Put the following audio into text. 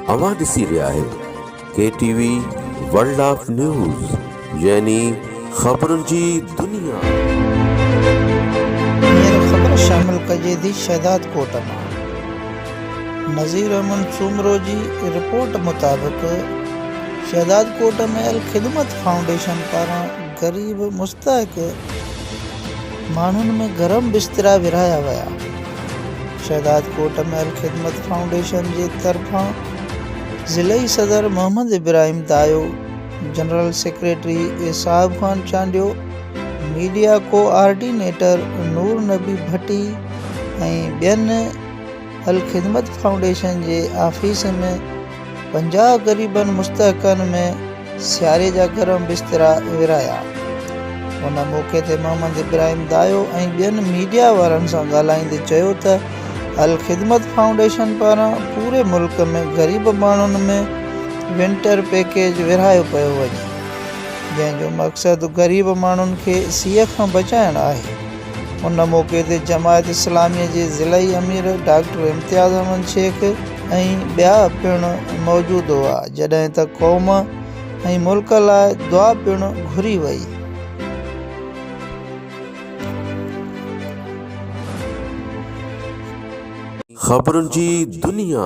अवां ॾिसी रहिया आहियो KTV वर्ल्ड ऑफ न्यूज़ यानी ख़बरुनि जी दुनिया। हींअर ख़बर शामिल कजे थी शहदाद कोट मां। नज़ीर अमन सूमरो जी रिपोर्ट मुताबिक़ शहदाद कोट में अल ख़िदमत फाउंडेशन पारां ग़रीब मुस्तहक़ माण्हुनि में गरम बिस्तरा विरहाया विया। शहदाद कोट में अल ख़िदमत फाउंडेशन जे तरफ़ां ज़िलई सदर Mohammad Ibrahim Dayo, general secretary Isab Khan Chandio, media coordinator Noor Nabi Bhatti ऐं ॿियनि अल ख़िदमत फाउंडेशन जे ऑफिस में 50 ग़रीबनि मुस्तहक़नि में सियारे जा गरम बिस्तरा विरहाया। उन मौक़े ते मोहम्मद इब्राहिम दायो ऐं ॿियनि मीडिया वारनि सां ॻाल्हाईंदे चयो त अल ख़िदमत फाउंडेशन पारां पूरे मुल्क में ग़रीब माण्हुनि में विंटर पैकेज विरहायो पियो वञे, जंहिंजो मक़सदु ग़रीब माण्हुनि खे सीउ खां बचाइणु आहे। उन मौक़े ते जमायत इस्लामी जे ज़िलई अमीर डॉक्टर इम्तियाज़ अहमद शेख ऐं ॿिया पिणु मौजूदु हुआ, जॾहिं त क़ौम ऐं मुल्क लाइ दुआ पिणु घुरी वई। ख़बरुनि जी दुनिया।